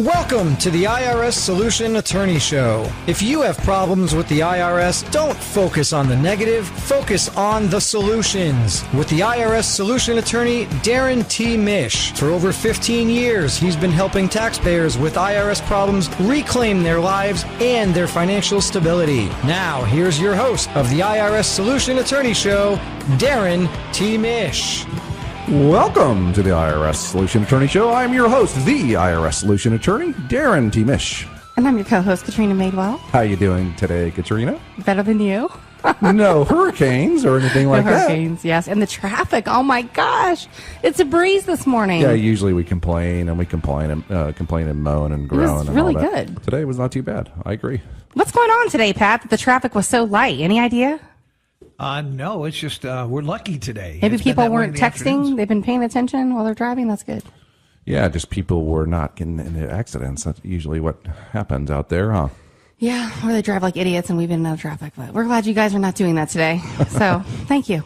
Welcome to the IRS Solution Attorney Show. If you have problems with the IRS, don't focus on the negative, focus on the solutions. With the IRS Solution Attorney, Darrin T. Mish. For over 15 years, he's been helping taxpayers with IRS problems reclaim their lives and their financial stability. Now, here's your host of the IRS Solution Attorney Show, Darrin T. Mish. Welcome to the IRS Solution Attorney Show. I'm your host, the IRS Solution Attorney, Darrin T. Mish. And I'm your co-host, Katrina Madewell. How you doing today, Katrina? Better than you. No hurricanes or anything like that. No hurricanes, yes. And the traffic, oh my gosh. It's a breeze this morning. Yeah, usually we complain and moan and groan. It was really good. Today was not too bad. I agree. What's going on today, Pat, that the traffic was so light? Any idea? No, it's just we're lucky today. Maybe people weren't texting. They've been paying attention while they're driving. That's good. Yeah, just people were not getting into accidents. That's usually what happens out there, huh? Yeah, or they drive like idiots and we've been in no traffic. But we're glad you guys are not doing that today. So thank you.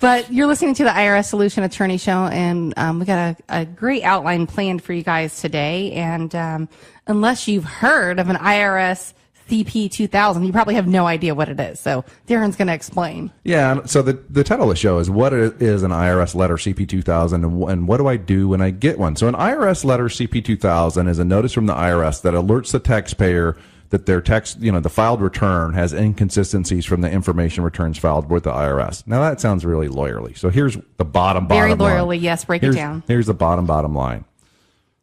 But you're listening to the IRS Solution Attorney Show, and we got a great outline planned for you guys today. And unless you've heard of an IRS CP2000, you probably have no idea what it is. So Darrin's going to explain. Yeah, so the title of the show is What is an IRS Letter CP2000 and what do I do when I get one? So an IRS Letter CP2000 is a notice from the IRS that alerts the taxpayer that their the filed return has inconsistencies from the information returns filed with the IRS. Now that sounds really lawyerly. So here's the bottom Very line. Very lawyerly, yes. Break it down. Here's the bottom line.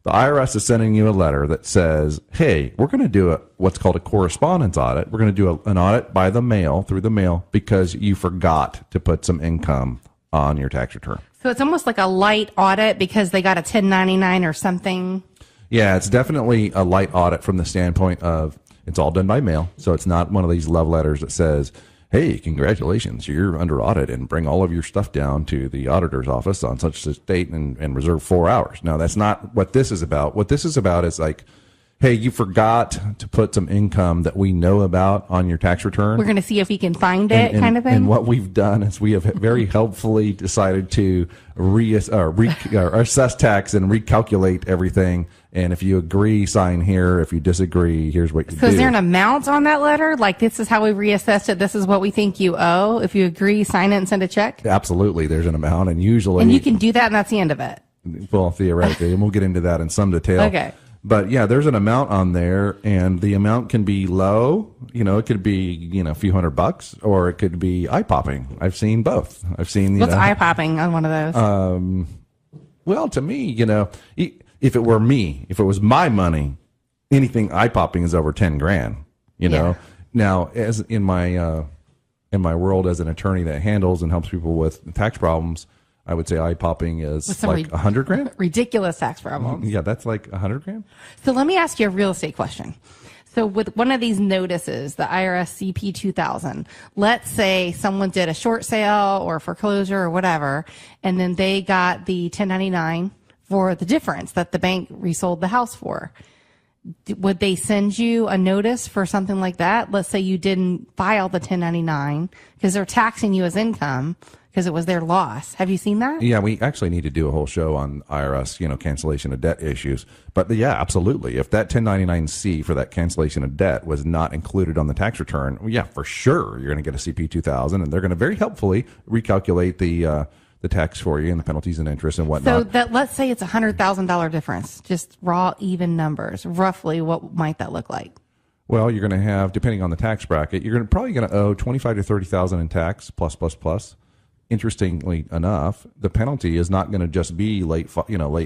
The IRS is sending you a letter that says, hey, we're going to do what's called a correspondence audit. We're going to do an audit by the mail, through the mail, because you forgot to put some income on your tax return. So it's almost like a light audit because they got a 1099 or something. Yeah, it's definitely a light audit from the standpoint of it's all done by mail. So it's not one of these love letters that says, hey, congratulations, you're under audit and bring all of your stuff down to the auditor's office on such a date and reserve 4 hours. No, that's not what this is about. What this is about is like, hey, you forgot to put some income that we know about on your tax return. We're going to see if we can find it, kind of thing. And what we've done is we have very helpfully decided to assess tax and recalculate everything. And if you agree, sign here. If you disagree, here's what you do. So is there an amount on that letter? Like, this is how we reassessed it. This is what we think you owe. If you agree, sign it and send a check? Absolutely. There's an amount. And usually. And you can do that, and that's the end of it. Well, theoretically. And we'll get into that in some detail. Okay. But yeah, there's an amount on there, and the amount can be low. It could be, a few $100, or it could be eye-popping. I've seen both. I've seen, What's eye-popping on one of those? Well, to me, if it were me, if it was my money, anything eye-popping is over 10 grand, Yeah. Now, as in my world as an attorney that handles and helps people with tax problems, I would say eye-popping is like 100 grand. Ridiculous tax problems. Yeah, that's like 100 grand. So let me ask you a real estate question. So with one of these notices, the IRS CP2000, let's say someone did a short sale or foreclosure or whatever, and then they got the 1099 for the difference that the bank resold the house for. Would they send you a notice for something like that? Let's say you didn't file the 1099 because they're taxing you as income because it was their loss. Have you seen that? Yeah, we actually need to do a whole show on IRS, cancellation of debt issues. But yeah, absolutely. If that 1099-C for that cancellation of debt was not included on the tax return, well, yeah, for sure you're going to get a CP2000, and they're going to very helpfully recalculate the tax for you and the penalties and interest and whatnot. So let's say it's $100,000 difference, just raw even numbers. Roughly, what might that look like? Well, you're going to have, depending on the tax bracket, you're probably going to owe $25,000 to $30,000 in tax plus. Interestingly enough, the penalty is not going to just be late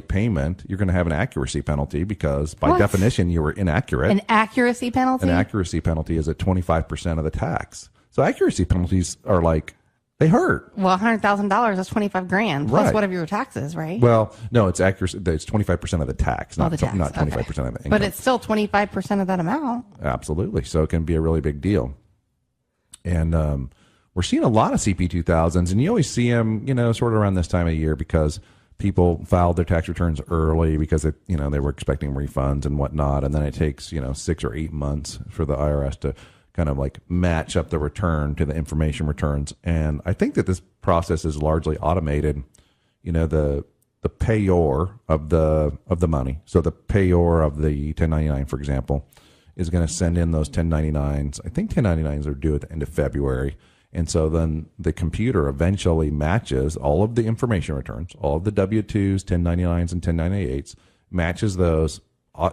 payment. You're going to have an accuracy penalty because, by definition, you were inaccurate. An accuracy penalty? An accuracy penalty is at 25% of the tax. So accuracy penalties are like, they hurt. Well, $100,000, that's 25 grand plus whatever your taxes, right? Well, no, it's accuracy. It's 25% of the tax, not 25% of the income. But it's still 25% of that amount. Absolutely. So it can be a really big deal. And we're seeing a lot of CP2000s, and you always see them, sort of around this time of year because people filed their tax returns early because they were expecting refunds and whatnot, and then it takes 6 or 8 months for the IRS to kind of like match up the return to the information returns. And I think that this process is largely automated. The the payor of the money. So the payor of the 1099, for example, is going to send in those 1099s. I think 1099s are due at the end of February. And so then the computer eventually matches all of the information returns, all of the W-2s, 1099s, and 1098s, matches those,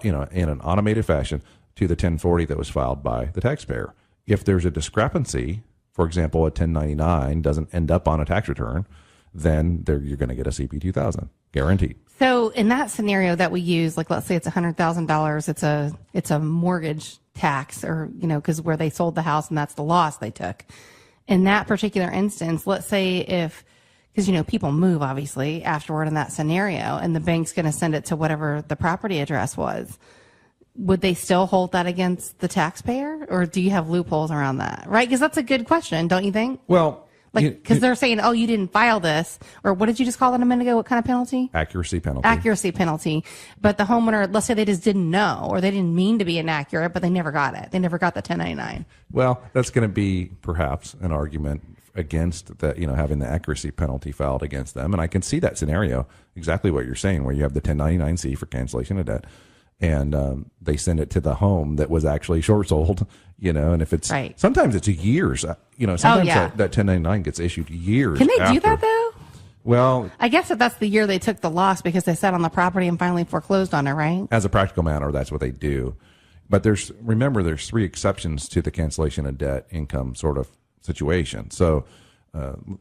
in an automated fashion to the 1040 that was filed by the taxpayer. If there's a discrepancy, for example, a 1099 doesn't end up on a tax return, then you're going to get a CP2000, guaranteed. So in that scenario that we use, like let's say it's $100,000, it's a mortgage tax, or because where they sold the house and that's the loss they took. In that particular instance, let's say because people move obviously afterward in that scenario, and the bank's going to send it to whatever the property address was, would they still hold that against the taxpayer, or do you have loopholes around that? Right? Because that's a good question, don't you think? Well, because they're saying, oh, you didn't file this, or what did you just call it a minute ago? What kind of penalty? Accuracy penalty. Accuracy penalty. But the homeowner, let's say they just didn't know, or they didn't mean to be inaccurate, but they never got it. They never got the 1099. Well, that's going to be perhaps an argument against that, having the accuracy penalty filed against them. And I can see that scenario, exactly what you're saying, where you have the 1099-C for cancellation of debt, and they send it to the home that was actually short sold, and if it's right. Sometimes it's years, sometimes that 1099 gets issued years. Can they after. do that though? Well, I guess that's the year they took the loss because they sat on the property and finally foreclosed on it, right? As a practical matter, that's what they do. But remember, there's 3 exceptions to the cancellation of debt income sort of situation. So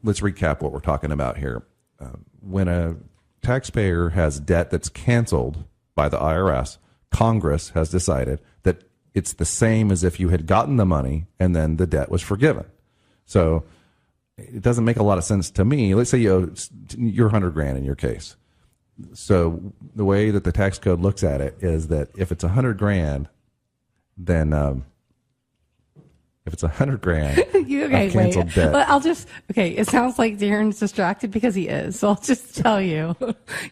let's recap what we're talking about here. When a taxpayer has debt that's canceled by the IRS, Congress has decided that it's the same as if you had gotten the money and then the debt was forgiven. So it doesn't make a lot of sense to me. Let's say you're $100,000 in your case. So the way that the tax code looks at it is that if it's $100,000, then if it's $100,000 okay, of canceled debt. Well, it sounds like Darren's distracted because he is. So I'll just tell you,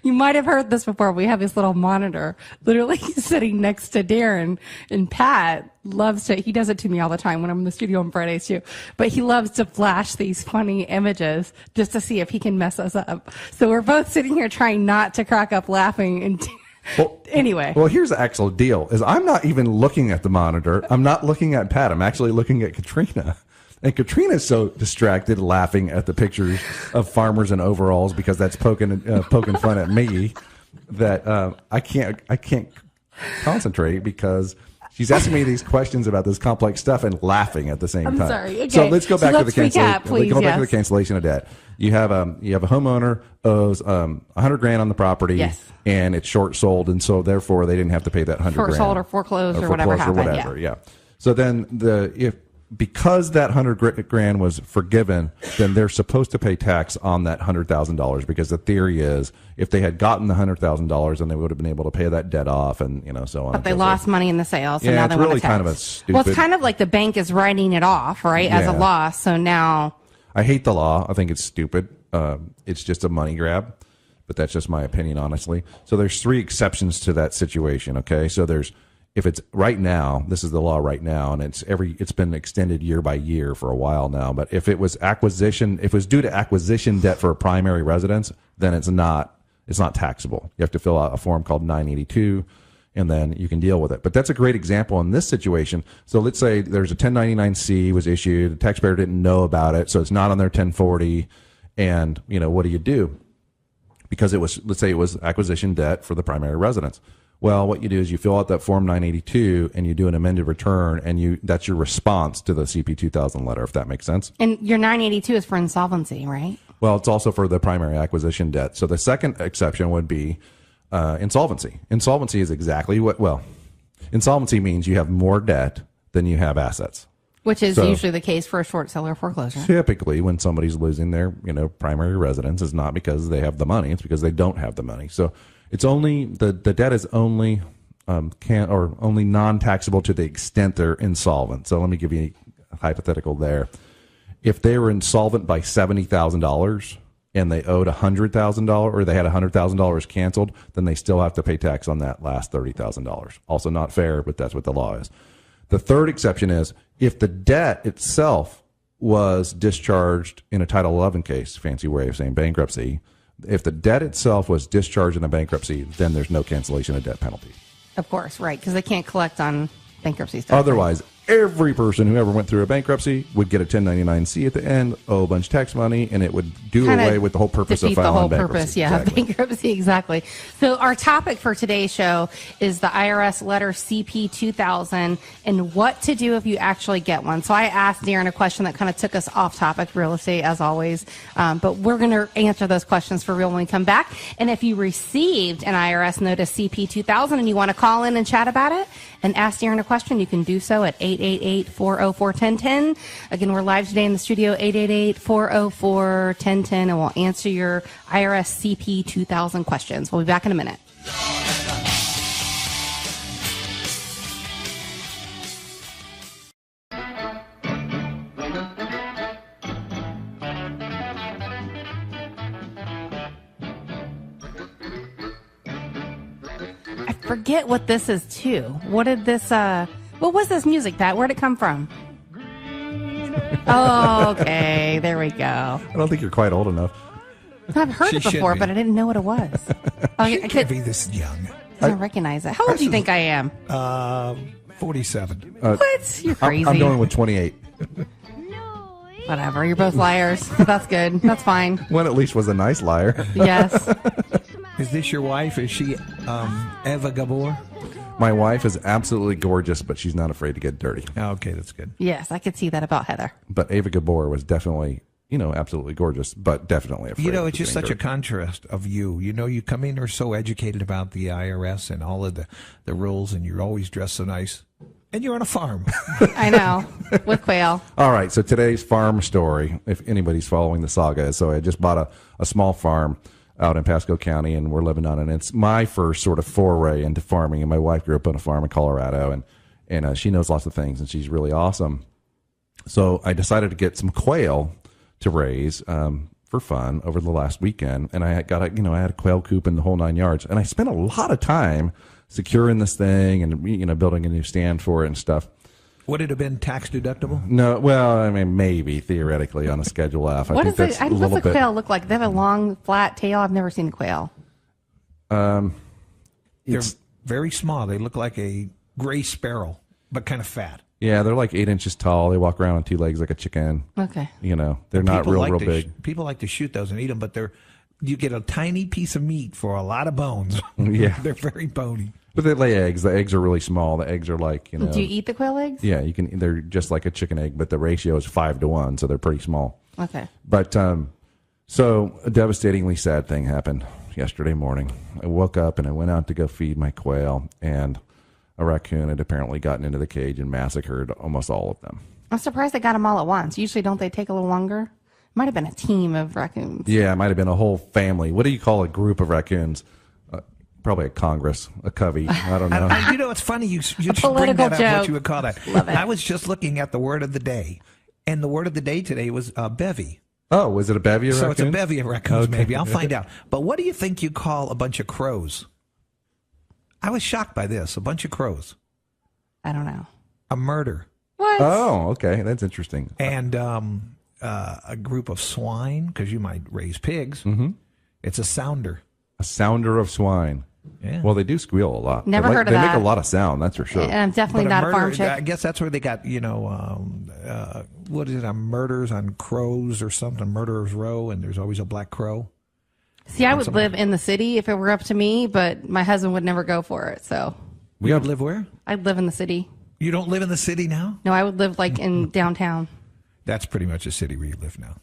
you might have heard this before. We have this little monitor literally sitting next to Darren, and Pat he does it to me all the time when I'm in the studio on Fridays too, but he loves to flash these funny images just to see if he can mess us up. So we're both sitting here trying not to crack up laughing and anyway. Well, here's the actual deal: is I'm not even looking at the monitor. I'm not looking at Pat. I'm actually looking at Katrina, and Katrina's so distracted, laughing at the pictures of farmers in overalls because that's poking fun at me that I can't concentrate because she's asking me these questions about this complex stuff and laughing at the same time. I'm sorry. Okay. So let's go back to the cancellation. Back to the cancellation of debt. You have a homeowner owes $100,000 on the – property, yes. And it's short sold, and so therefore they didn't have to pay that $100,000. Short sold or foreclosed or whatever happened. Yeah. So then because that $100,000 was forgiven, then they're supposed to pay tax on that $100,000 because the theory is if they had gotten the $100,000, then they would have been able to pay that debt off, and so on. But they lost money in the sale, so now they want to tax. Kind of a stupid. Well, it's kind of like the bank is writing it off, right, as a loss. So now I hate the law. I think it's stupid. It's just a money grab, but that's just my opinion, honestly. So there's 3 exceptions to that situation. Okay, so if it's right now, this is the law right now, and it's been extended year by year for a while now. But if it was due to acquisition debt for a primary residence, then it's not taxable. You have to fill out a form called 982, and then you can deal with it. But that's a great example in this situation. So let's say there's a 1099-C was issued, the taxpayer didn't know about it, so it's not on their 1040, and what do? Because let's say it was acquisition debt for the primary residence. Well, what you do is you fill out that form 982 and you do an amended return, and that's your response to the CP2000 letter, if that makes sense. And your 982 is for insolvency, right? Well, it's also for the primary acquisition debt. So the second exception would be insolvency. Insolvency is exactly insolvency means you have more debt than you have assets. Which is usually the case for a short seller foreclosure. Typically, when somebody's losing their primary residence, it's not because they have the money; it's because they don't have the money. So it's only the debt is only only non-taxable to the extent they're insolvent. So let me give you a hypothetical there. If they were insolvent by $70,000 and they owed $100,000, or they had $100,000 canceled, then they still have to pay tax on that last $30,000. Also not fair, but that's what the law is. The third exception is if the debt itself was discharged in a Title 11 case, fancy way of saying bankruptcy, if the debt itself was discharged in a bankruptcy, then there's no cancellation of debt penalty. Of course, right, because they can't collect on bankruptcy stuff. Otherwise, every person who ever went through a bankruptcy would get a 1099-C at the end, owe a bunch of tax money, and it would do away with the whole purpose of filing bankruptcy. Bankruptcy, exactly. So our topic for today's show is the IRS letter CP2000 and what to do if you actually get one. So I asked Darrin a question that kind of took us off topic, real estate, as always, but we're going to answer those questions for real when we come back. And if you received an IRS notice CP2000 and you want to call in and chat about it and ask Darrin a question, you can do so at 888-404-1010. Again, we're live today in the studio, 888-404-1010, and we'll answer your IRS CP2000 questions. We'll be back in a minute. I forget what this is, too. What was this music, Pat? Where'd it come from? Oh, okay. There we go. I don't think you're quite old enough. I've heard it before, but I didn't know what it was. I could be this young. I don't recognize it. How old do you think I am? 47. What? You're crazy. I'm going with 28. Whatever. You're both liars. That's good. That's fine. One at least was a nice liar. Yes. Is this your wife? Is she Eva Gabor? My wife is absolutely gorgeous, but she's not afraid to get dirty. Okay, that's good. Yes, I could see that about Heather. But Eva Gabor was definitely, absolutely gorgeous, but definitely afraid. It's just such a contrast of you. You come in, you're so educated about the IRS and all of the rules, and you're always dressed so nice. And you're on a farm. I know, with quail. All right, so today's farm story, if anybody's following the saga, so I just bought a small farm out in Pasco County, and we're living on it. And it's my first sort of foray into farming, and my wife grew up on a farm in Colorado, and she knows lots of things, and she's really awesome. So I decided to get some quail to raise for fun over the last weekend, and I had a quail coop in the whole 9 yards, and I spent a lot of time securing this thing and building a new stand for it and stuff. Would it have been tax deductible? No, well, I mean, maybe theoretically on a Schedule F. What's a quail look like? They have a long, flat tail. I've never seen a quail. They're very small. They look like a gray sparrow, but kind of fat. Yeah, they're like 8 inches tall. They walk around on 2 legs like a chicken. Okay. They're not real big. People like to shoot those and eat them, but you get a tiny piece of meat for a lot of bones. Yeah. They're very bony. But they lay eggs. The eggs are really small. The eggs are like, Do you eat the quail eggs? Yeah, you can. They're just like a chicken egg, but the ratio is 5-to-1, so they're pretty small. Okay. But so a devastatingly sad thing happened yesterday morning. I woke up and I went out to go feed my quail, and a raccoon had apparently gotten into the cage and massacred almost all of them. I'm surprised they got them all at once. Usually, don't they take a little longer? Might have been a team of raccoons. Yeah, it might have been a whole family. What do you call a group of raccoons? Probably a congress, a covey. I don't know. It's funny you just political bring that up, joke. what you would call that. Love it. I was just looking at the word of the day, and the word of the day today was bevy. Oh, was it a bevy of raccoons? So it's a bevy of raccoons, maybe. I'll find out. But what do you think you call a bunch of crows? I was shocked by this. A bunch of crows. I don't know. A murder. What? Oh, okay. That's interesting. And a group of swine, because you might raise pigs. Mm-hmm. It's a sounder. A sounder of swine. Yeah. Well, they do squeal a lot. Never heard of that. They that. make a lot of sound, that's for sure. And I'm definitely not a farm chick. I guess that's where they got, what is it, murders on crows or something, Murderer's Row, and there's always a black crow. See, I would live in the city if it were up to me, but my husband would never go for it, so. You would live where? I'd live in the city. You don't live in the city now? No, I would live like in downtown. That's pretty much a city where you live now.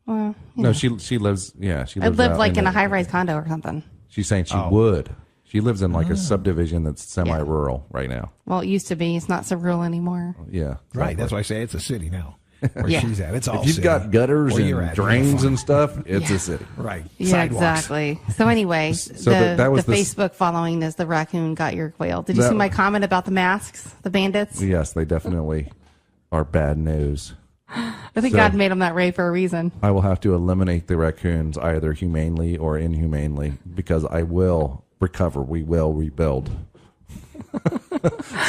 Well, No, she lives, she lives I'd live out like in a high-rise condo or something. She's saying she would. She lives in like a subdivision that's semi-rural right now. Well, it used to be. It's not so rural anymore. Yeah. Right, that's why I say it's a city now. Where Yeah. she's at. It's all If you've city. got gutters Where you're and at, you're drains fine. and stuff, it's a city. Right. Yeah, Sidewalks. exactly. So anyway, that was the the Facebook following is the raccoon got your quail. Did you see my comment about the masks, the bandits? Yes, they definitely are bad news. I think So- God made them that way for a reason. I will have to eliminate the raccoons either humanely or inhumanely because I will recover. We will rebuild.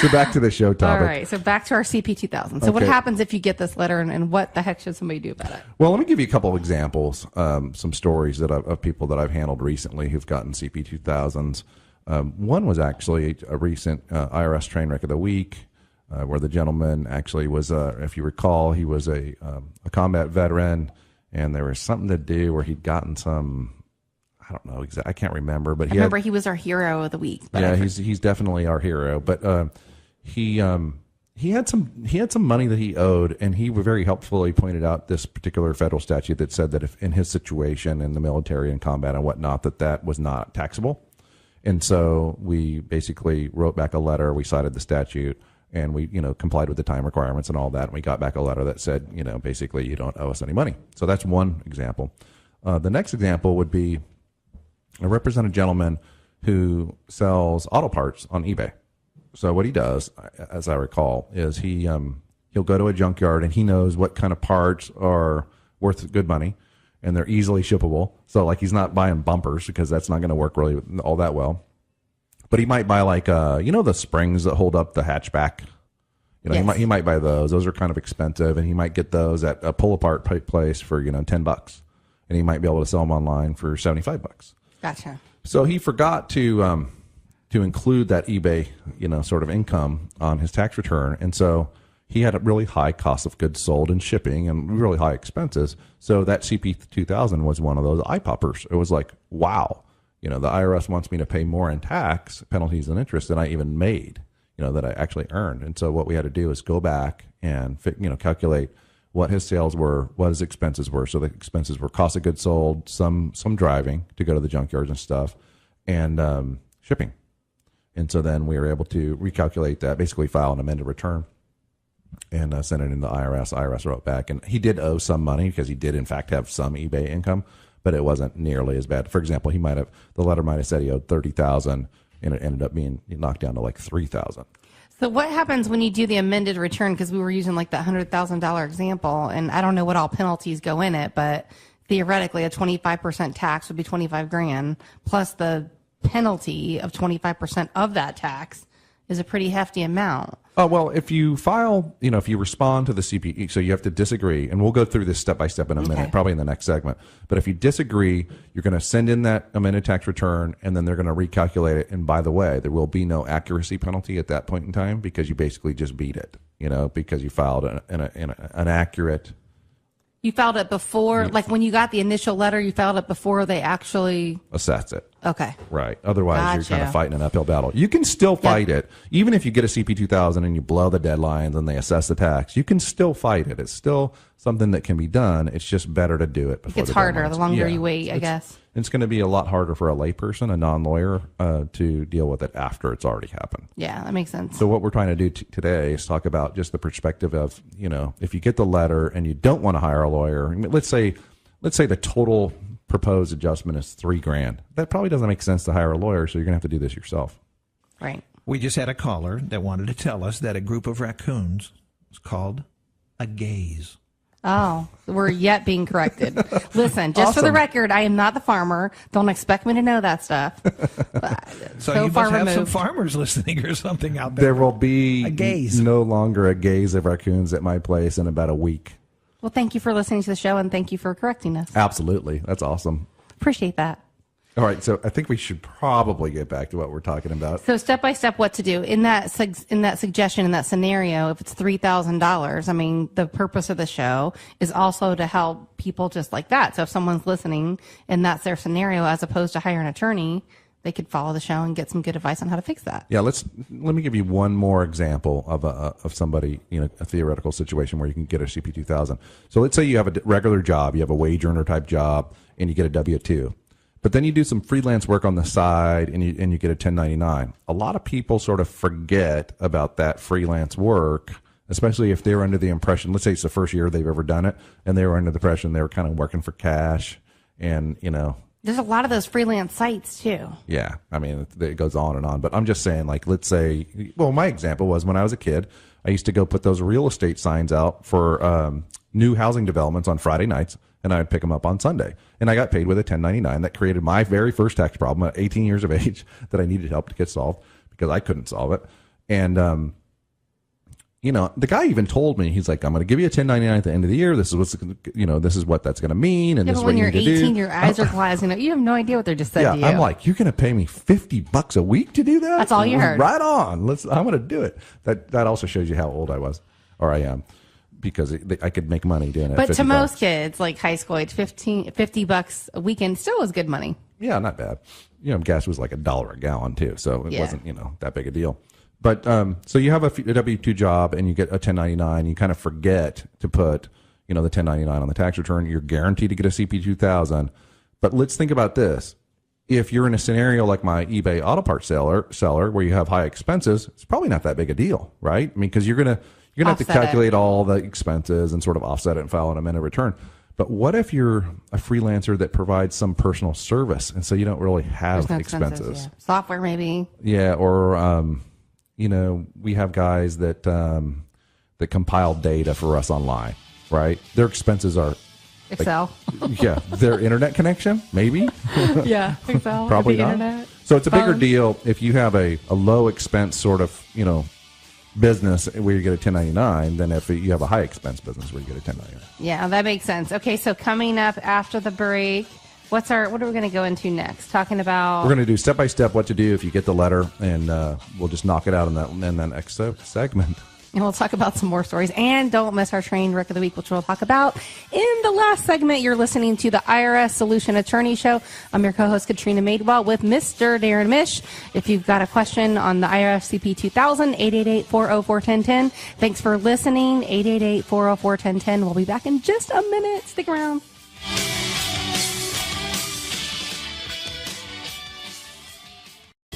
So back to the show topic. All right. So back to our CP2000. So what Okay. happens if you get this letter, and what the heck should somebody do about it? Well, let me give you a couple of examples, some stories of people that I've handled recently who've gotten CP2000s. One was actually a recent IRS train wreck of the week, where the gentleman actually was, if you recall, he was a combat veteran, and there was something to do where he'd gotten some, I don't know exactly, I can't remember, but I remember he was our hero of the week. But yeah, he's definitely our hero. But he had some money that he owed, and he very helpfully pointed out this particular federal statute that said that if in his situation in the military and combat and whatnot, that was not taxable. And so we basically wrote back a letter. We cited the statute, and we complied with the time requirements and all that. And we got back a letter that said, basically you don't owe us any money. So that's one example. The next example would be, I represent a gentleman who sells auto parts on eBay. So what he does, as I recall, is he'll go to a junkyard, and he knows what kind of parts are worth good money, and they're easily shippable. So like he's not buying bumpers, because that's not going to work really all that well. But he might buy like the springs that hold up the hatchback. Yes. He might buy those. Those are kind of expensive, and he might get those at a pull apart place for $10, and he might be able to sell them online for $75. Gotcha. So he forgot to include that eBay, sort of income on his tax return. And so he had a really high cost of goods sold and shipping and really high expenses. So that CP2000 was one of those eye poppers. It was like, wow, the IRS wants me to pay more in tax, penalties and interest than I even made, that I actually earned. And so what we had to do is go back and, calculate what his sales were, what his expenses were. So the expenses were cost of goods sold, some driving to go to the junkyards and stuff, and shipping. And so then we were able to recalculate that, basically file an amended return, and send it in the IRS. IRS wrote back, and he did owe some money because he did in fact have some eBay income, but it wasn't nearly as bad. For example, the letter might have said he owed $30,000, and it ended up being knocked down to like $3,000. So what happens when you do the amended return? Because we were using like that $100,000 example, and I don't know what all penalties go in it, but theoretically a 25% tax would be $25,000 plus the penalty of 25% of that tax is a pretty hefty amount. Oh, well, if you file, if you respond to the CPE, so you have to disagree, and we'll go through this step by step in a minute, probably in the next segment. But if you disagree, you're going to send in that amended tax return, and then they're going to recalculate it. And by the way, there will be no accuracy penalty at that point in time, because you basically just beat it, because you filed an accurate. You filed it before, like when you got the initial letter, you filed it before they actually assess it. Okay. Right. Otherwise, you're Gotcha. kind of fighting an uphill battle. You can still fight it. Even if you get a CP2000 and you blow the deadlines and they assess the tax, you can still fight it. It's still something that can be done. It's just better to do it before It's the harder deadlines. the longer you wait, I guess. It's going to be a lot harder for a layperson, a non-lawyer, to deal with it after it's already happened. Yeah, that makes sense. So what we're trying to do today is talk about just the perspective of, if you get the letter and you don't want to hire a lawyer, I mean, let's say the total proposed adjustment is $3,000. That probably doesn't make sense to hire a lawyer, so you're going to have to do this yourself. Right. We just had a caller that wanted to tell us that a group of raccoons is called a gaze. Oh, we're yet being corrected. Listen, just for the record, I am not the farmer. Don't expect me to know that stuff. So you far must have some removed. farmers listening or something out there. There will be a gaze. no longer a gaze of raccoons at my place in about a week. Well, thank you for listening to the show, and thank you for correcting us. Absolutely. That's awesome. Appreciate that. All right, so I think we should probably get back to what we're talking about. So step by step, what to do in that suggestion, in that scenario. If it's $3,000, I mean, the purpose of the show is also to help people just like that. So if someone's listening and that's their scenario, as opposed to hire an attorney, they could follow the show and get some good advice on how to fix that. Yeah, let me give you one more example of somebody, a theoretical situation where you can get a CP2000. So let's say you have a regular job, you have a wage earner type job, and you get a W-2. But then you do some freelance work on the side and you get a 1099. A lot of people sort of forget about that freelance work, especially if they were under the impression, let's say it's the first year they've ever done it, and they were under the impression they were kind of working for cash, and There's a lot of those freelance sites too. yeah, I mean, it goes on and on. But I'm just saying, like, let's say, well, my example was when I was a kid, I used to go put those real estate signs out for new housing developments on Friday nights, and I would pick them up on Sunday. And I got paid with a 1099. That created my very first tax problem at 18 years of age that I needed help to get solved because I couldn't solve it. And, you know, the guy even told me, he's like, I'm going to give you a 1099 at the end of the year. This is what's, you know, this is what that's going to mean. And Yeah, this is but what when you you're need to 18, do. your eyes are glazing. You have no idea what they just said Yeah, to you. I'm like, you're going to pay me $50 a week to do that? That's all you heard. Right on. I'm going to do it. That also shows you how old I was, or I am, because I could make money doing it. But to $50. most kids, like high school age, $50 a weekend still is good money. Yeah, not bad. You know, gas was like $1 a gallon too, so it wasn't, you know, that big a deal. But so you have a W-2 job and you get a 1099. You kind of forget to put, you know, the 1099 on the tax return. You're guaranteed to get a CP2000. But let's think about this. If you're in a scenario like my eBay auto parts seller where you have high expenses, it's probably not that big a deal, right? I mean, because you're gonna have to calculate all the expenses and sort of offset it and file an amended return. But what if you're a freelancer that provides some personal service and so you don't really have No expenses? Yeah. Software, maybe. Yeah, or you know, we have guys that that compile data for us online, right? Their expenses are Excel. like, yeah, their internet connection, maybe. Yeah, Excel. Probably the not. Internet. So it's a bigger deal if you have a low expense sort of, you know, business where you get a 1099 than if you have a high expense business where you get a 1099. Yeah, that makes sense. Okay, so coming up after the break, what are we going to go into next? Talking about We're going to do step by step what to do if you get the letter, and we'll just knock it out in that next segment. And we'll talk about some more stories. And don't miss our train wreck of the week, which we'll talk about in the last segment. You're listening to the IRS Solution Attorney Show. I'm your co-host, Katrina Madewell, with Mr. Darrin Mish. If you've got a question on the IRS CP2000, 888-404-1010. Thanks for listening, 888-404-1010. We'll be back in just a minute. Stick around.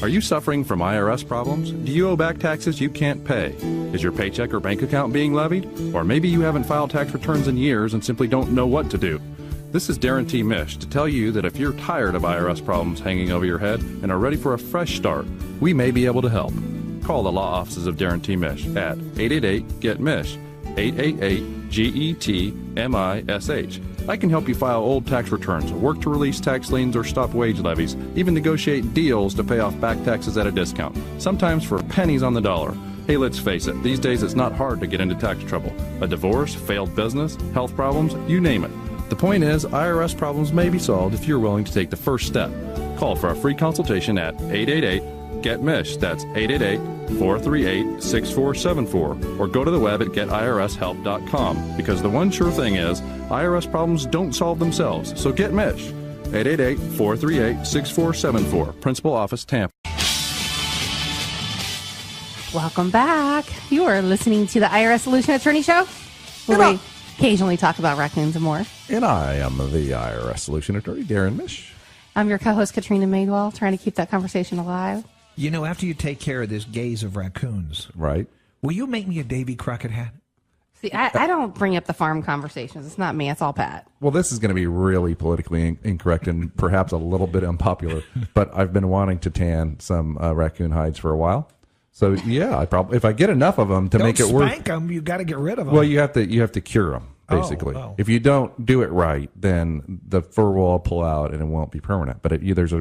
Are you suffering from IRS problems? Do you owe back taxes you can't pay? Is your paycheck or bank account being levied? Or maybe you haven't filed tax returns in years and simply don't know what to do. This is Darrin T. Mish to tell you that if you're tired of IRS problems hanging over your head and are ready for a fresh start, we may be able to help. Call the law offices of Darrin T. Mish at 888-GET-MISH, 888-GET-MISH. I can help you file old tax returns, work to release tax liens or stop wage levies, even negotiate deals to pay off back taxes at a discount, sometimes for pennies on the dollar. Hey, let's face it, these days it's not hard to get into tax trouble. A divorce, failed business, health problems, you name it. The point is, IRS problems may be solved if you're willing to take the first step. Call for a free consultation at 888-GET-MISH. That's 888-438-6474. Or go to the web at getirshelp.com, because the one sure thing is, IRS problems don't solve themselves. So get Mish. 888-438-6474. Principal Office, Tampa. Welcome back. You are listening to the IRS Solution Attorney Show, where we occasionally talk about raccoons and more. And I am the IRS Solution Attorney, Darrin Mish. I'm your co-host, Katrina Madewell, trying to keep that conversation alive. You know, after you take care of this gaze of raccoons, Right. will you make me a Davy Crockett hat? See, I don't bring up the farm conversations. It's not me. It's all Pat. Well, this is going to be really politically incorrect and perhaps a little bit unpopular, but I've been wanting to tan some raccoon hides for a while. So yeah, I probably if I get enough of them to Don't make it work. spank them. You got to get rid of them. Well, you have to cure them basically. Oh. If you don't do it right, then the fur will all pull out and it won't be permanent. But there's a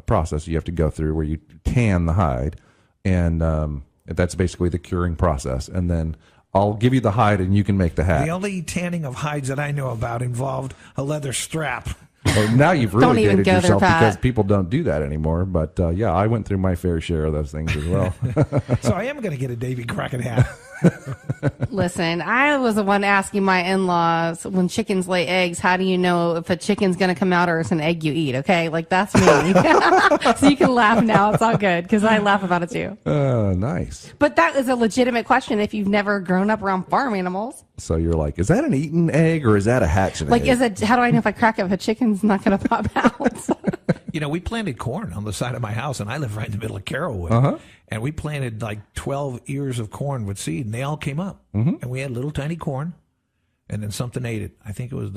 process you have to go through where you tan the hide, and that's basically the curing process. And then I'll give you the hide, and you can make the hat. The only tanning of hides that I know about involved a leather strap. Well, now you've Don't really even dated go there, yourself Pat. because people don't do that anymore. But yeah, I went through my fair share of those things as well. So I am going to get a Davy Crockett hat. Listen, I was the one asking my in-laws when chickens lay eggs, how do you know if a chicken's going to come out or it's an egg you eat? Okay, like that's me. So you can laugh now. It's all good because I laugh about it too. Nice. But that is a legitimate question if you've never grown up around farm animals. So you're like, is that an eaten egg or is that a hatching Like, egg? how do I know if I crack it if a chicken's not going to pop out? You know, we planted corn on the side of my house, and I live right in the middle of Carrollwood. And we planted like 12 ears of corn with seed, and they all came up. And we had little tiny corn, and then something ate it. I think it was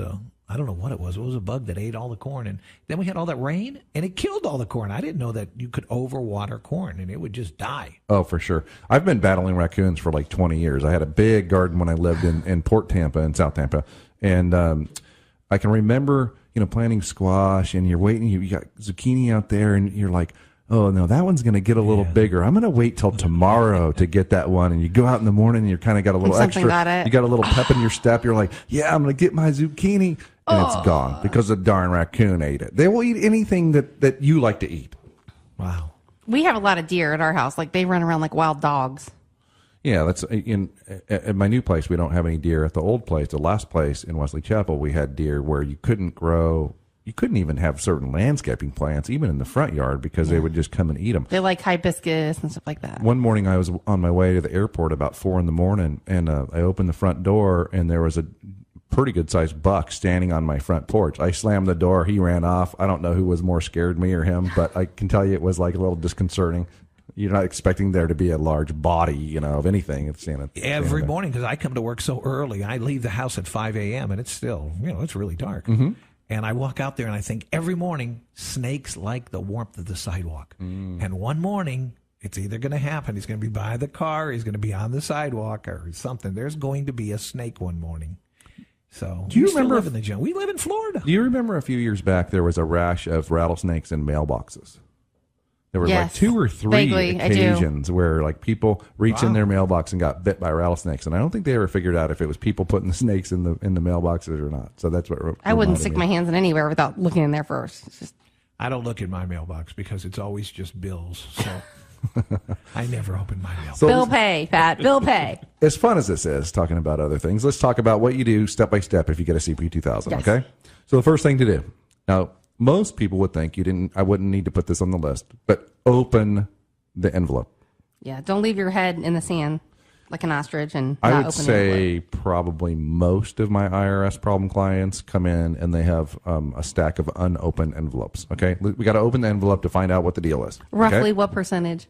I don't know what it was. It was a bug that ate all the corn. And then we had all that rain, and it killed all the corn. I didn't know that you could overwater corn, and it would just die. Oh, for sure. I've been battling raccoons for like 20 years. I had a big garden when I lived in Port Tampa, in South Tampa. And I can remember, planting squash, and you're waiting. You got zucchini out there, and you're like, oh no, that one's going to get a little bigger. I'm going to wait till tomorrow to get that one. And you go out in the morning and you kind of got a little extra. You got a little pep in your step. You're like, yeah, I'm going to get my zucchini. And it's gone because the darn raccoon ate it. They will eat anything that you like to eat. Wow. We have a lot of deer at our house. Like, they run around like wild dogs. Yeah, that's at my new place. We don't have any deer. At the old place, the last place in Wesley Chapel, we had deer where you couldn't even have certain landscaping plants, even in the front yard, because they would just come and eat them. They like hibiscus and stuff like that. One morning, I was on my way to the airport about 4 a.m, and I opened the front door, and there was a pretty good-sized buck standing on my front porch. I slammed the door. He ran off. I don't know who was more scared, me or him, but I can tell you it was like a little disconcerting. You're not expecting there to be a large body, of anything. It's every morning, because I come to work so early. I leave the house at 5 a.m. and it's still, it's really dark. Mm-hmm. And I walk out there and I think every morning, snakes like the warmth of the sidewalk. And one morning, it's either going to happen. He's going to be by the car, he's going to be on the sidewalk or something. There's going to be a snake one morning. So do you remember live in the jungle? We live in Florida. Do you remember a few years back there was a rash of rattlesnakes in mailboxes? There were like 2 or 3 occasions where like people reached in their mailbox and got bit by rattlesnakes, and I don't think they ever figured out if it was people putting the snakes in the mailboxes or not. So that's what I wouldn't stick my hands in anywhere without looking in there first. I don't look in my mailbox because it's always just bills. So I never open my mailbox. So bill pay, Pat. Bill pay. As fun as this is talking about other things, let's talk about what you do step by step if you get a CP2000. Yes. Okay. So the first thing to do now. Most people would think I wouldn't need to put this on the list, but open the envelope. Yeah, don't leave your head in the sand like an ostrich and I not would open say probably most of my IRS problem clients come in and they have a stack of unopened envelopes. Okay, we got to open the envelope to find out what the deal is. Roughly what percentage?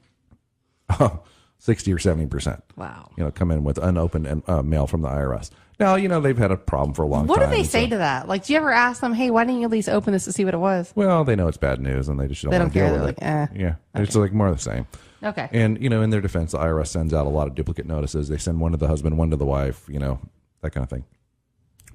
Oh, 60 or 70%. Wow. Come in with unopened mail from the IRS. Now, they've had a problem for a long time. What do they say to that? Like, do you ever ask them, hey, why didn't you at least open this to see what it was? Well, they know it's bad news and they just don't want to deal with it. Yeah. Okay. It's like more of the same. Okay. And, in their defense, the IRS sends out a lot of duplicate notices. They send one to the husband, one to the wife, that kind of thing.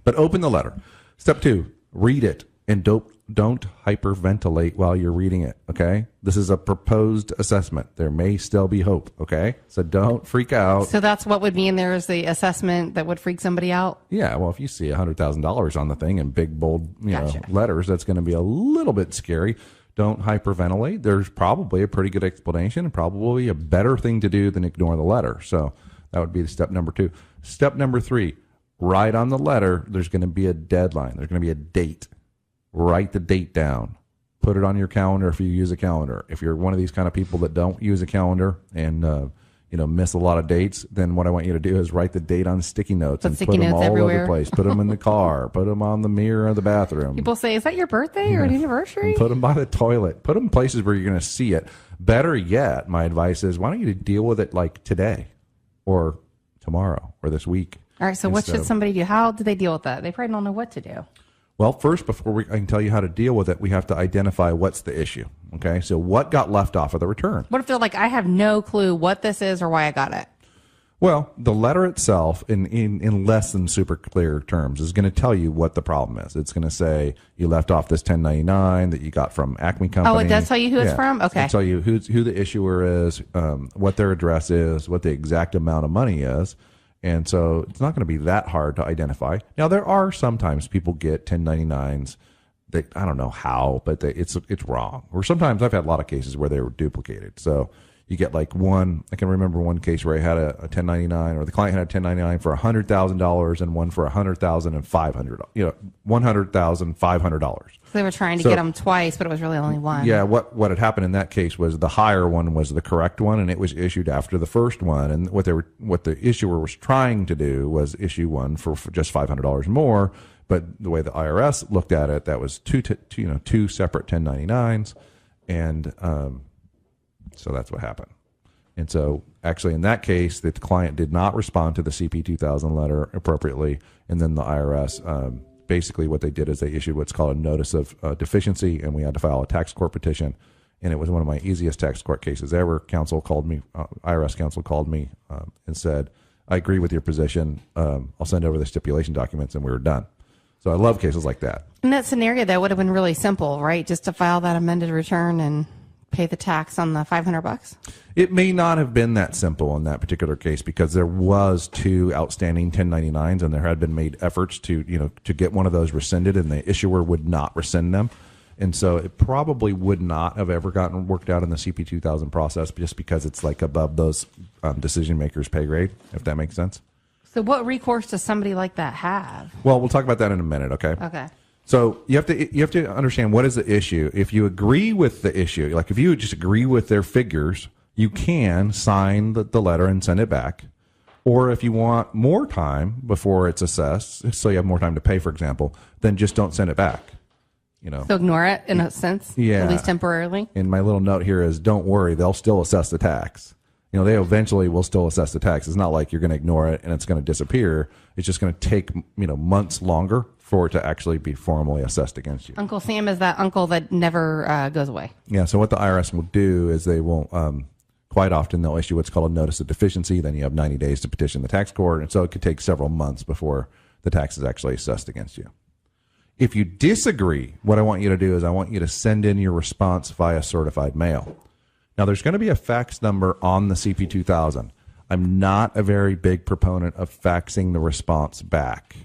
But open the letter. Step 2, read it and don't hyperventilate while you're reading it, okay? This is a proposed assessment. There may still be hope, okay? So don't freak out. So that's what would be in there is the assessment that would freak somebody out? Yeah, well, if you see $100,000 on the thing in big, bold Gotcha. Letters, that's going to be a little bit scary. Don't hyperventilate. There's probably a pretty good explanation and probably a better thing to do than ignore the letter. So that would be step number 2. Step number 3, write on the letter, there's going to be a deadline. There's going to be a date. Write the date down. Put it on your calendar if you use a calendar. If you're one of these kind of people that don't use a calendar and miss a lot of dates, then what I want you to do is write the date on sticky notes and put them all over the place. Put them in the car. Put them on the mirror of the bathroom. People say, is that your birthday or an anniversary? And put them by the toilet. Put them in places where you're going to see it. Better yet, my advice is, why don't you deal with it like today or tomorrow or this week? All right, so what should somebody do? How do they deal with that? They probably don't know what to do. Well, first, before I can tell you how to deal with it, we have to identify what's the issue. Okay, so what got left off of the return? What if they're like, I have no clue what this is or why I got it? Well, the letter itself, in less than super clear terms, is going to tell you what the problem is. It's going to say you left off this 1099 that you got from Acme Company. Oh, it does tell you who it's from? Okay. It'll tell you who the issuer is, what their address is, what the exact amount of money is. And so it's not going to be that hard to identify. Now, there are sometimes people get 1099s that I don't know how, but it's wrong. Or sometimes I've had a lot of cases where they were duplicated. So you get like one, I can remember one case where I had a 1099 or the client had a 1099 for $100,000 and one for $100,000 and $500, $100,500. So they were trying to get them twice, but it was really only one. Yeah, what had happened in that case was the higher one was the correct one, and it was issued after the first one. And what the issuer was trying to do was issue one for just $500 more. But the way the IRS looked at it, that was two separate 1099s, and so that's what happened. And so actually in that case, the client did not respond to the CP2000 letter appropriately, and then the IRS basically what they did is they issued what's called a notice of deficiency, and we had to file a tax court petition. And it was one of my easiest tax court cases ever. Counsel called me, IRS counsel called me and said, I agree with your position. I'll send over the stipulation documents, and we were done. So I love cases like that. In that scenario, that would have been really simple, right? Just to file that amended return and pay the tax on the $500? It may not have been that simple in that particular case because there was 2 outstanding 1099s, and there had been made efforts to get one of those rescinded, and the issuer would not rescind them. And so it probably would not have ever gotten worked out in the CP2000 process just because it's like above those decision makers' pay grade, if that makes sense. So what recourse does somebody like that have? Well, we'll talk about that in a minute, okay? Okay. So you have to understand what is the issue. If you agree with the issue, like if you just agree with their figures, you can sign the letter and send it back. Or if you want more time before it's assessed, so you have more time to pay, for example, then just don't send it back. So ignore it in a sense, yeah. At least temporarily. And my little note here is, don't worry, they'll still assess the tax. They eventually will still assess the tax. It's not like you're going to ignore it and it's going to disappear. It's just going to take months longer for it to actually be formally assessed against you. Uncle Sam is that uncle that never goes away. Yeah. So what the IRS will do is they will quite often they'll issue what's called a notice of deficiency. Then you have 90 days to petition the tax court, and so it could take several months before the tax is actually assessed against you. If you disagree, what I want you to do is I want you to send in your response via certified mail. Now, there's going to be a fax number on the CP2000. I'm not a very big proponent of faxing the response back.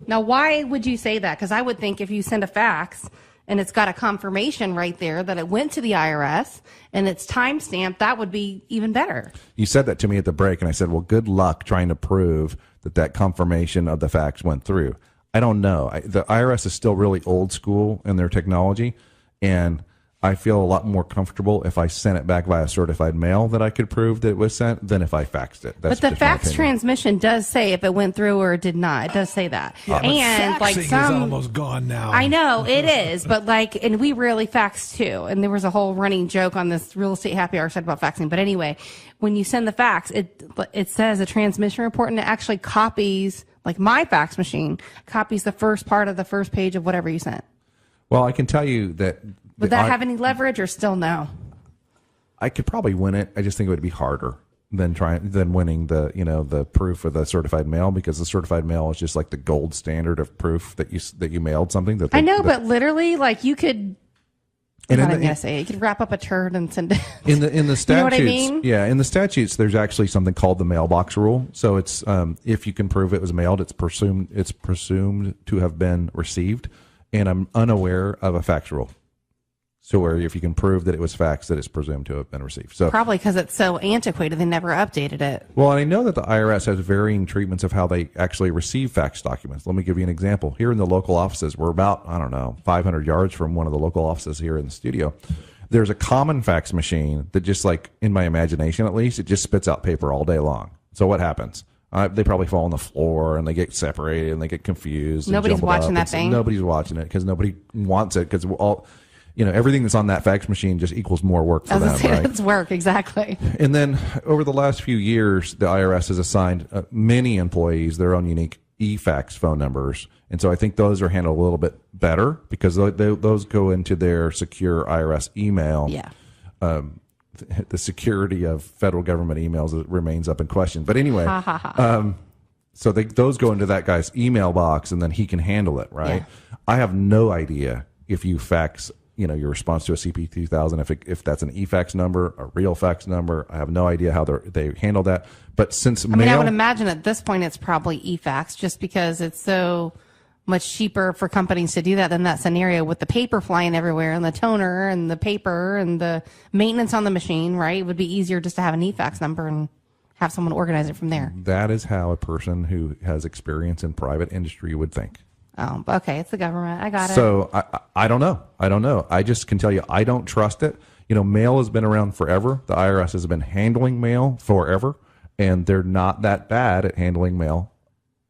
Now, why would you say that? Because I would think if you send a fax and it's got a confirmation right there that it went to the IRS and it's timestamped, that would be even better. You said that to me at the break, and I said, well, good luck trying to prove that confirmation of the fax went through. I don't know. The IRS is still really old school in their technology, and I feel a lot more comfortable if I sent it back via certified mail that I could prove that it was sent than if I faxed it. But the fax transmission does say if it went through or it did not. It does say that. Yeah, and faxing is almost gone now. I know it is, but and we rarely fax too. And there was a whole running joke on this real estate happy hour said about faxing. But anyway, when you send the fax, it says a transmission report, and it actually copies, like my fax machine copies the first part of the first page of whatever you sent. Well, I can tell you that. Would that have any leverage, or still no? I could probably win it. I just think it would be harder than winning the proof of the certified mail, because the certified mail is just like the gold standard of proof that you mailed something. I know, but literally, like you could. I'm not going to say it. You could wrap up a turd and send it. In the statutes, you know what I mean? Yeah, in the statutes, there's actually something called the mailbox rule. So it's if you can prove it was mailed, it's presumed to have been received, and I'm unaware of a fax rule. So where if you can prove that it was faxed, that it's presumed to have been received. So probably because it's so antiquated, they never updated it. Well, I know that the IRS has varying treatments of how they actually receive fax documents. Let me give you an example. Here in the local offices, we're about, 500 yards from one of the local offices here in the studio. There's a common fax machine that just, like, in my imagination at least, it just spits out paper all day long. So what happens? They probably fall on the floor and they get separated and they get confused. Nobody's watching that thing. Nobody's watching it because nobody wants it, because all... everything that's on that fax machine just equals more work for them, right? It's work, exactly. And then over the last few years, the IRS has assigned many employees their own unique e-fax phone numbers. And so I think those are handled a little bit better because those go into their secure IRS email. Yeah. The security of federal government emails remains up in question. But anyway, so those go into that guy's email box, and then he can handle it, right? Yeah. I have no idea if you fax your response to a CP2000, if that's an e-fax number, a real fax number. I have no idea how they handle that. But since I would imagine at this point it's probably e-fax, just because it's so much cheaper for companies to do that than that scenario with the paper flying everywhere and the toner and the paper and the maintenance on the machine, right? It would be easier just to have an e-fax number and have someone organize it from there. That is how a person who has experience in private industry would think. Oh, okay. It's the government. I got it. So I don't know. I just can tell you I don't trust it. Mail has been around forever. The IRS has been handling mail forever, and they're not that bad at handling mail,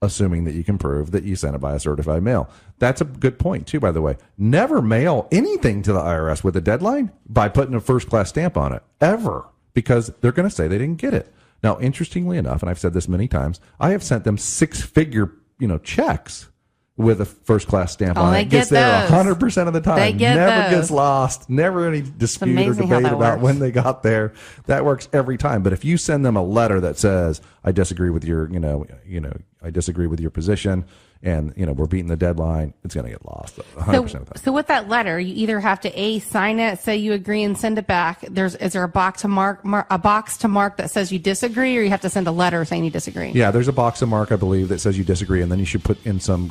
assuming that you can prove that you sent it by a certified mail. That's a good point, too, by the way. Never mail anything to the IRS with a deadline by putting a first-class stamp on it, ever, because they're going to say they didn't get it. Now, interestingly enough, and I've said this many times, I have sent them six-figure, checks with a first-class stamp on it. It gets there 100% of the time. Never gets lost. Never any dispute or debate about when they got there. That works every time. But if you send them a letter that says, I disagree with your, I disagree with your position, and we're beating the deadline, it's going to get lost 100% of the time. So with that letter, you either have to sign it, say you agree, and send it back. Is there a box to mark that says you disagree, or you have to send a letter saying you disagree? Yeah, there's a box to mark, I believe, that says you disagree, and then you should put in some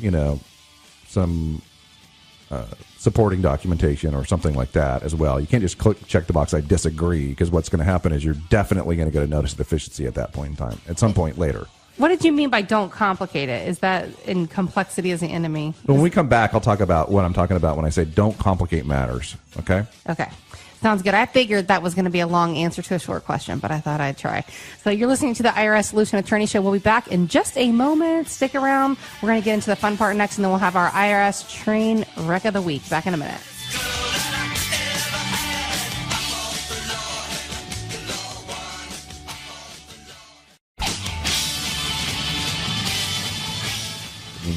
supporting documentation or something like that as well. You can't just check the box, I disagree, because what's going to happen is you're definitely going to get a notice of deficiency at that point in time, at some point later. What did you mean by don't complicate it? Is that in complexity as the enemy? When we come back, I'll talk about what I'm talking about when I say don't complicate matters, okay? Okay. Sounds good. I figured that was going to be a long answer to a short question, but I thought I'd try. So you're listening to the IRS Solution Attorney Show. We'll be back in just a moment. Stick around. We're going to get into the fun part next, and then we'll have our IRS Train Wreck of the Week. Back in a minute.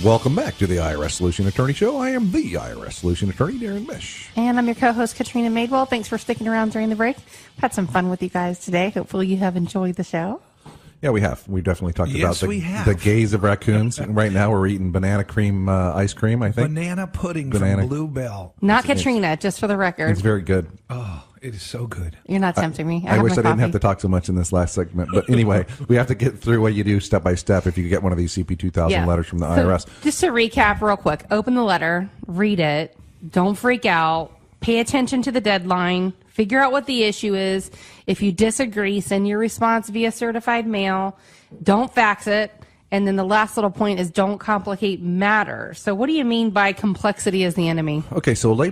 Welcome back to the IRS Solution Attorney Show. I am the IRS Solution Attorney, Darrin Mish. And I'm your co-host, Katrina Madewell. Thanks for sticking around during the break. We've had some fun with you guys today. Hopefully you have enjoyed the show. Yeah, we have. We've definitely talked about the gaze of raccoons. And right now we're eating banana cream ice cream, I think. Banana pudding from Bluebell. Not Katrina, just for the record. It's very good. Oh, it is so good. You're not tempting me. I wish I didn't have to talk so much in this last segment. But anyway, we have to get through what you do step by step if you get one of these CP2000 letters from the IRS. Just to recap real quick, open the letter, read it, don't freak out, pay attention to the deadline, figure out what the issue is. If you disagree, send your response via certified mail. Don't fax it. And then the last little point is don't complicate matters. So what do you mean by complexity as the enemy? Okay, so lay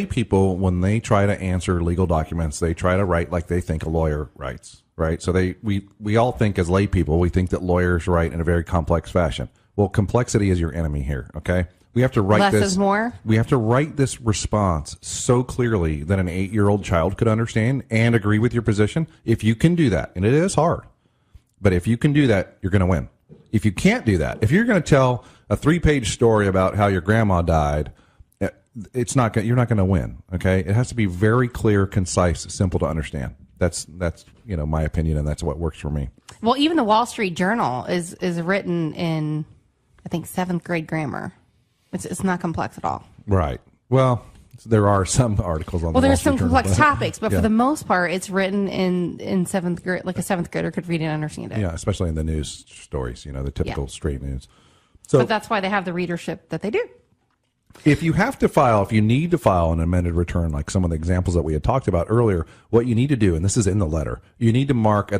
people, when they try to answer legal documents, they try to write like they think a lawyer writes, right? So we all think as lay people, we think that lawyers write in a very complex fashion. Well, complexity is your enemy here, okay? We have to write Less is more? We have to write this response so clearly that an 8-year-old child could understand and agree with your position. If you can do that, and it is hard, but if you can do that, you're going to win. If you can't do that, if you're going to tell a 3-page story about how your grandma died, you're not going to win. Okay, it has to be very clear, concise, simple to understand. That's my opinion, and that's what works for me. Well, even the Wall Street Journal is written in, I think, 7th grade grammar. It's not complex at all. Right. Well, there are some articles on. Well, the there's some complex Journal, topics, but for the most part, it's written in 7th grade, like a 7th grader could read and understand it. Yeah, especially in the news stories, the typical straight news. So, but that's why they have the readership that they do. If you need to file an amended return, like some of the examples that we had talked about earlier, what you need to do, and this is in the letter, you need to mark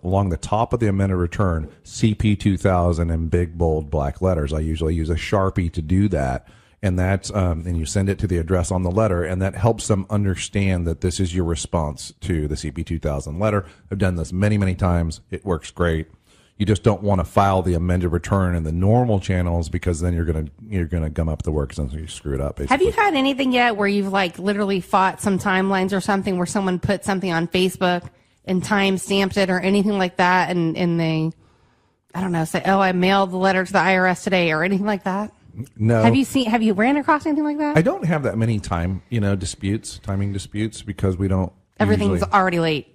along the top of the amended return CP2000 in big bold black letters. I usually use a Sharpie to do that. And that's and you send it to the address on the letter, and that helps them understand that this is your response to the CP2000 letter. I've done this many, many times. It works great. You just don't want to file the amended return in the normal channels, because then you're gonna gum up the works and you screw it up. Basically. Have you had anything yet where you've literally fought some timelines or something where someone put something on Facebook and time stamped it or anything like that, and they, I don't know, say, oh, I mailed the letter to the IRS today or anything like that? No. Have you ran across anything like that? I don't have that many timing disputes, because we don't. Everything's already late.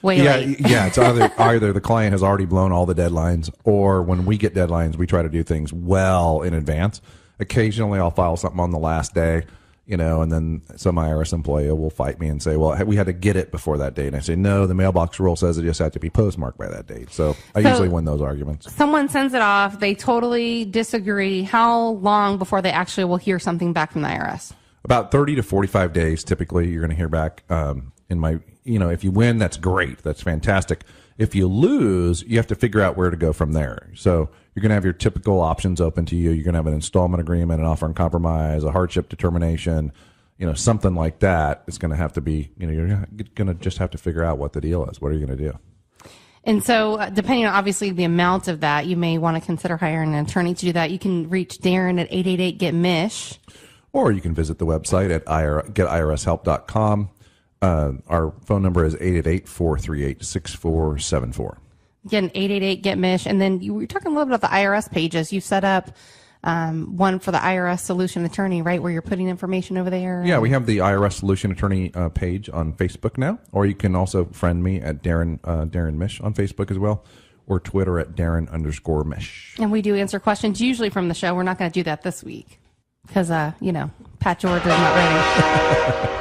Way late. Yeah, it's either the client has already blown all the deadlines, or when we get deadlines, we try to do things well in advance. Occasionally, I'll file something on the last day, and then some IRS employee will fight me and say, well, we had to get it before that date. And I say, no, the mailbox rule says it just had to be postmarked by that date. So I usually win those arguments. Someone sends it off. They totally disagree. How long before they actually will hear something back from the IRS? About 30 to 45 days, typically, you're going to hear back. If you win, that's great. That's fantastic. If you lose, you have to figure out where to go from there. So you're going to have your typical options open to you. You're going to have an installment agreement, an offer in compromise, a hardship determination, something like that. It's going to have to be, you're going to just have to figure out what the deal is. What are you going to do? And so, depending on obviously the amount of that, you may want to consider hiring an attorney to do that. You can reach Darrin at 888-GET-MISH. Or you can visit the website at getirshelp.com. Our phone number is 888-438-6474. Again, 888-GET-MISH. And then you were talking a little bit about the IRS pages. You set up one for the IRS Solution Attorney, right, where you're putting information over there? Yeah, we have the IRS Solution Attorney page on Facebook now. Or you can also friend me at Darrin Mish on Facebook as well. or Twitter at Darrin_Mish. And we do answer questions usually from the show. We're not going to do that this week because, Pat George is not ready.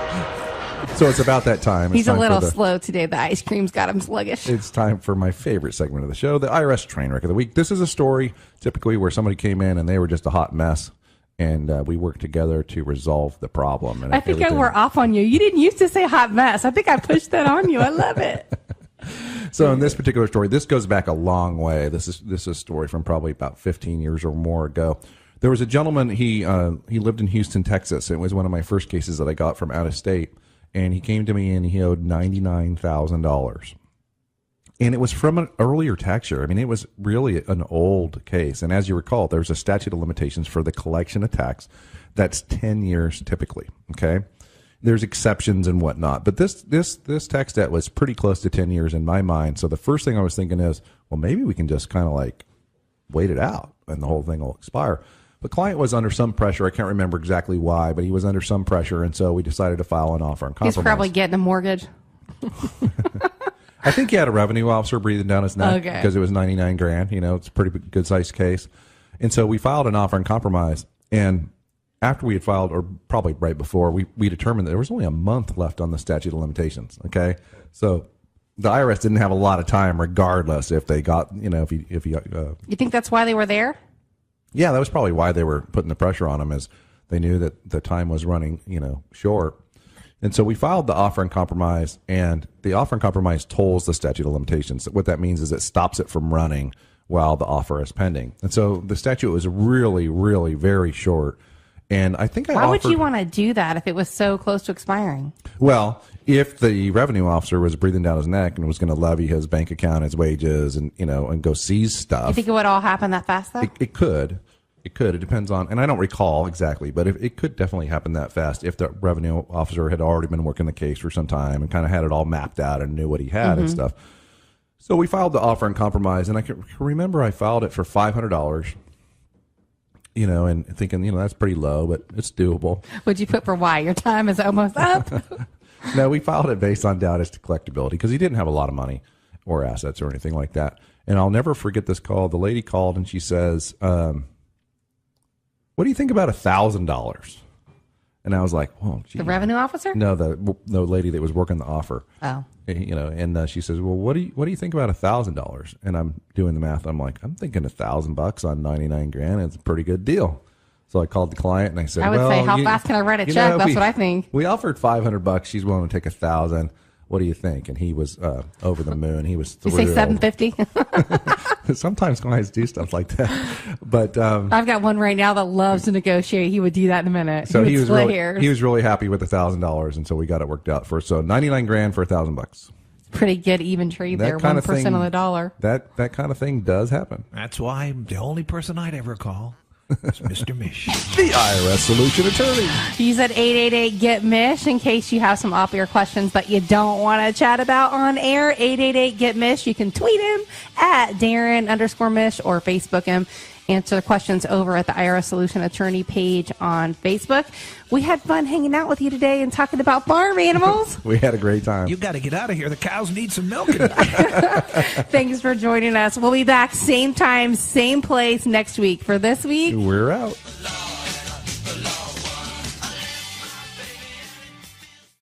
So it's about that time. He's a little slow today. The ice cream's got him sluggish. It's time for my favorite segment of the show, the IRS train wreck of the week. This is a story typically where somebody came in and they were just a hot mess, and we worked together to resolve the problem. And I think I wore off on you. You didn't used to say hot mess. I think I pushed that on you. I love it. So in this particular story, this goes back a long way. This is a story from probably about 15 years or more ago. There was a gentleman, he lived in Houston, Texas. It was one of my first cases that I got from out of state. And he came to me and he owed $99,000. And it was from an earlier tax year. I mean, it was really an old case. And as you recall, there's a statute of limitations for the collection of tax. That's 10 years typically, okay? There's exceptions and whatnot. But this tax debt was pretty close to 10 years in my mind. So the first thing I was thinking is, well, maybe we can just kind of like wait it out and the whole thing will expire. The client was under some pressure. I can't remember exactly why, but he was under some pressure, and so we decided to file an offer and compromise. He's probably getting a mortgage. I think he had a revenue officer breathing down his neck because it was $99,000. You know, it's a pretty good sized case, and so we filed an offer and compromise. And after we had filed, or probably right before, we determined that there was only a month left on the statute of limitations. Okay, so the IRS didn't have a lot of time, regardless if they got, if he. You think that's why they were there? Yeah, that was probably why they were putting the pressure on him, is they knew that the time was running, short. And so we filed the offer and compromise, and the offer and compromise tolls the statute of limitations. What that means is it stops it from running while the offer is pending. And so the statute was really, really very short. And I think Why would you want to do that if it was so close to expiring? Well, if the revenue officer was breathing down his neck and was going to levy his bank account, his wages, and and go seize stuff. You think it would all happen that fast, though? It could. It could. It depends on, and I don't recall exactly, but it could definitely happen that fast if the revenue officer had already been working the case for some time and kind of had it all mapped out and knew what he had and stuff. So we filed the offer and compromise, and I can remember I filed it for $500. And thinking, that's pretty low, but it's doable. What'd you put for why? Your time is almost up. No, we filed it based on doubt as to collectability because he didn't have a lot of money or assets or anything like that. And I'll never forget this call. The lady called and she says, what do you think about $1,000? And I was like, "Oh, gee." The revenue officer? No, the lady that was working the offer. Oh, and she says, "Well, what do you think about $1,000?" And I'm doing the math. I'm like, I'm thinking $1,000 on $99,000. It's a pretty good deal. So I called the client and I said, I would say, how fast can I write a check? That's what I think. We offered $500. She's willing to take $1,000. What do you think? And he was over the moon. He was thrilled. You say $750? Sometimes clients do stuff like that, but I've got one right now that loves to negotiate. He would do that in a minute. So he was really happy with $1,000, and so we got it worked out for. So $99,000 for $1,000. Pretty good even trade there. 1% of the dollar. That kind of thing does happen. That's why the only person I'd ever call is Mr. Mish, the IRS solution attorney. He's at 888-GET-MISH in case you have some off-air questions that you don't want to chat about on air. 888-GET-MISH. You can tweet him at Darrin_Mish or Facebook him. Answer the questions over at the IRS Solution Attorney page on Facebook. We had fun hanging out with you today and talking about farm animals. We had a great time. You got to get out of here. The cows need some milk. Thanks for joining us. We'll be back same time, same place next week. For this week, we're out.